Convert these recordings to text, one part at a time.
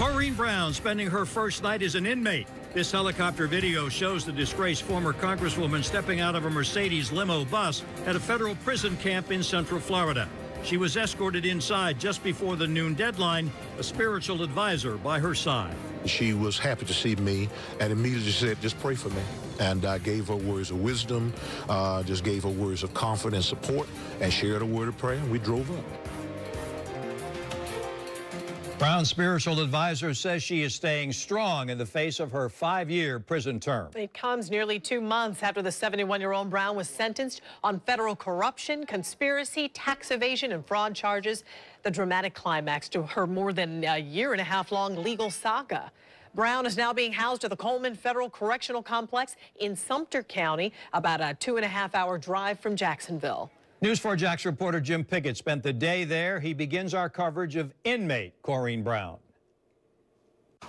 Corrine Brown spending her first night as an inmate. This helicopter video shows the disgraced former congresswoman stepping out of a Mercedes limo bus at a federal prison camp in Central Florida. She was escorted inside just before the noon deadline, a spiritual advisor by her side. She was happy to see me and immediately said, just pray for me. And I gave her words of wisdom, just gave her words of confidence, support, and shared a word of prayer, and we drove up. Brown's spiritual advisor says she is staying strong in the face of her 5-year prison term. It comes nearly 2 months after the 71-year-old Brown was sentenced on federal corruption, conspiracy, tax evasion, and fraud charges. The dramatic climax to her more than a year-and-a-half-long legal saga. Brown is now being housed at the Coleman Federal Correctional Complex in Sumter County, about a 2.5-hour drive from Jacksonville. News 4 Jax reporter Jim Pickett spent the day there. He begins our coverage of inmate Corrine Brown.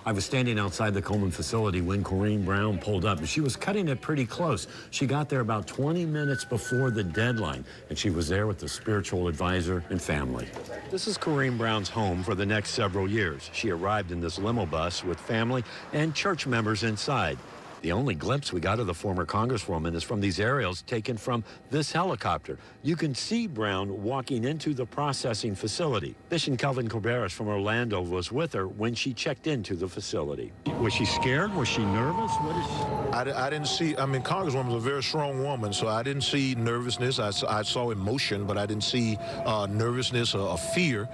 I was standing outside the Coleman facility when Corrine Brown pulled up, and she was cutting it pretty close. She got there about 20 minutes before the deadline, and she was there with the spiritual advisor and family. This is Corrine Brown's home for the next several years. She arrived in this limo bus with family and church members inside. The only glimpse we got of the former congresswoman is from these aerials taken from this helicopter. You can see Brown walking into the processing facility. Bishop Calvin Cabarrus from Orlando was with her when she checked into the facility. Was she scared? Was she nervous? I didn't see, I mean, Congresswoman's a very strong woman, so I didn't see nervousness. I saw emotion, but I didn't see nervousness or fear.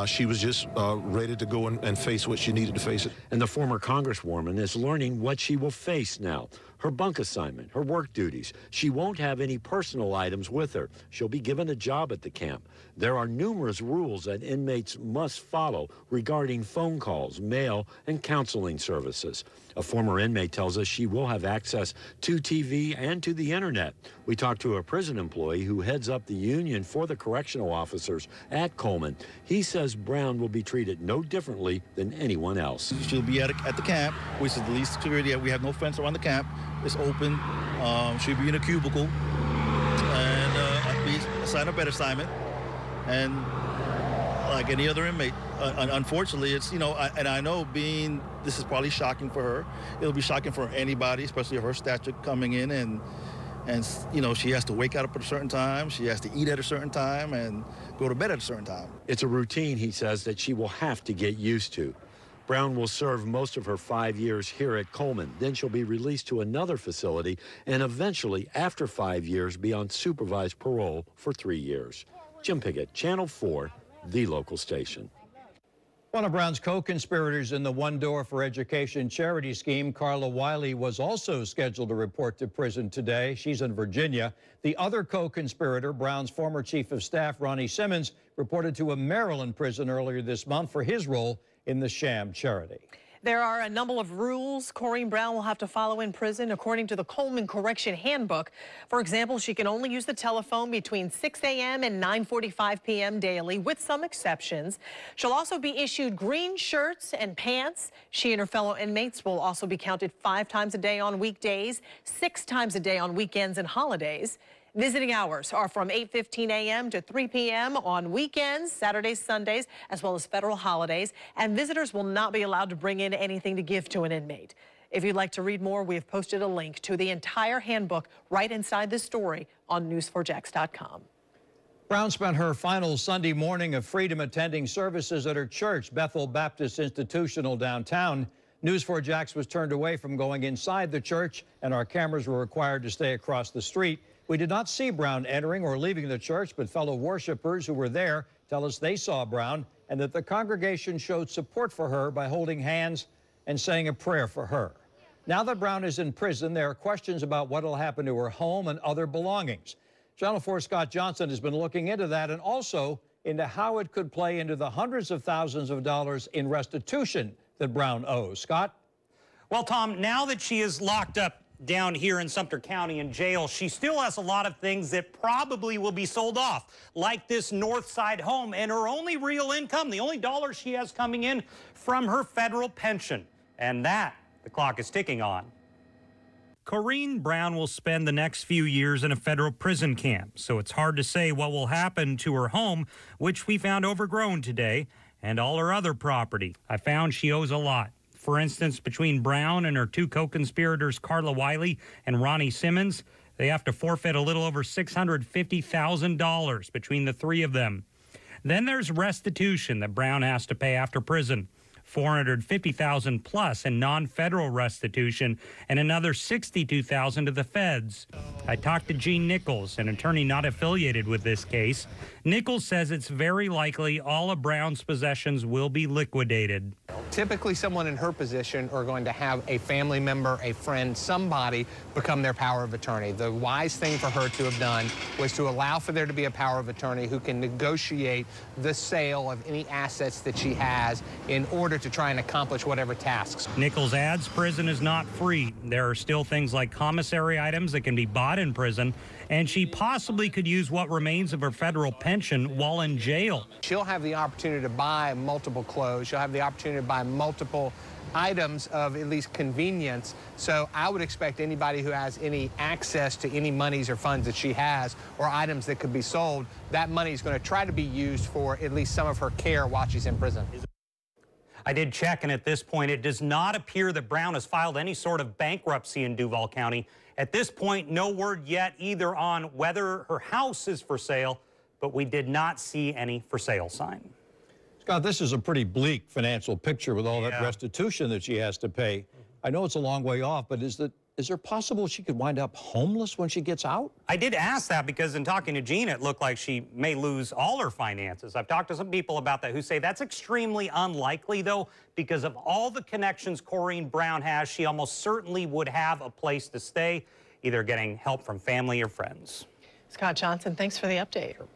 She was just ready to go and face what she needed to face it. And the former congresswoman is learning what she will face now. Her bunk assignment, her work duties. She won't have any personal items with her. She'll be given a job at the camp. There are numerous rules that inmates must follow regarding phone calls, mail, and counseling services. A former inmate tells us she will have access to TV and to the internet. We talked to a prison employee who heads up the union for the correctional officers at Coleman. He says Brown will be treated no differently than anyone else. She'll be at the camp, which is the least security. We have no fence around the camp. It's open. She'll be in a cubicle, and I'll be assigned a bed assignment, and like any other inmate. Unfortunately, it's, you know, and I know this is probably shocking for her. It'll be shocking for anybody, especially of her stature coming in, and you know, she has to wake up at a certain time, she has to eat at a certain time, and go to bed at a certain time. It's a routine, he says, that she will have to get used to. Brown will serve most of her 5 years here at Coleman. Then she'll be released to another facility and eventually, after 5 years, be on supervised parole for 3 years. Jim Pickett, Channel 4, the local station. One of Brown's co-conspirators in the One Door for Education charity scheme, Carla Wiley, was also scheduled to report to prison today. She's in Virginia. The other co-conspirator, Brown's former chief of staff, Ronnie Simmons, reported to a Maryland prison earlier this month for his role in the sham charity. There are a number of rules Corrine Brown will have to follow in prison, according to the Coleman Correction Handbook. For example, she can only use the telephone between 6 a.m. and 9:45 p.m. daily, with some exceptions. She'll also be issued green shirts and pants. She and her fellow inmates will also be counted 5 times a day on weekdays, 6 times a day on weekends and holidays. Visiting hours are from 8:15 a.m. to 3 p.m. on weekends, Saturdays, Sundays, as well as federal holidays. And visitors will not be allowed to bring in anything to give to an inmate. If you'd like to read more, we have posted a link to the entire handbook right inside this story on news4jax.com. Brown spent her final Sunday morning of freedom attending services at her church, Bethel Baptist Institutional downtown. News 4 Jax was turned away from going inside the church, and our cameras were required to stay across the street. We did not see Brown entering or leaving the church, but fellow worshipers who were there tell us they saw Brown and that the congregation showed support for her by holding hands and saying a prayer for her. Now that Brown is in prison, there are questions about what will happen to her home and other belongings. Channel 4's Scott Johnson has been looking into that and also into how it could play into the hundreds of thousands of dollars in restitution that Brown owes. Scott? Well, Tom, now that she is locked up down here in Sumter County in jail, she still has a lot of things that probably will be sold off, like this north side home and her only real income, the only dollar she has coming in from her federal pension. And that, the clock is ticking on. Corrine Brown will spend the next few years in a federal prison camp, so it's hard to say what will happen to her home, which we found overgrown today. and all her other property. I found she owes a lot. For instance, between Brown and her two co-conspirators, Carla Wiley and Ronnie Simmons, they have to forfeit a little over $650,000 between the three of them. Then there's restitution that Brown has to pay after prison. $450,000 plus in non-federal restitution and another $62,000 to the feds. I talked to Gene Nichols, an attorney not affiliated with this case. Nichols says it's very likely all of Brown's possessions will be liquidated. Typically, someone in her position are going to have a family member, a friend, somebody become their power of attorney. The wise thing for her to have done was to allow for there to be a power of attorney who can negotiate the sale of any assets that she has in order to try and accomplish whatever tasks. Nichols adds prison is not free. There are still things like commissary items that can be bought in prison, and she possibly could use what remains of her federal pension while in jail. She'll have the opportunity to buy multiple clothes. She'll have the opportunity to buy multiple items of at least convenience. So I would expect anybody who has any access to any monies or funds that she has or items that could be sold, that money is going to try to be used for at least some of her care while she's in prison. I did check, and at this point, it does not appear that Brown has filed any sort of bankruptcy in Duval County. At this point, no word yet either on whether her house is for sale, but we did not see any for sale sign. Scott, this is a pretty bleak financial picture with all that restitution that she has to pay. I know it's a long way off, but is there possible she could wind up homeless when she gets out? I did ask that because in talking to Jean, it looked like she may lose all her finances. I've talked to some people about that who say that's extremely unlikely, though, because of all the connections Corrine Brown has, she almost certainly would have a place to stay, either getting help from family or friends. Scott Johnson, thanks for the update. Sure.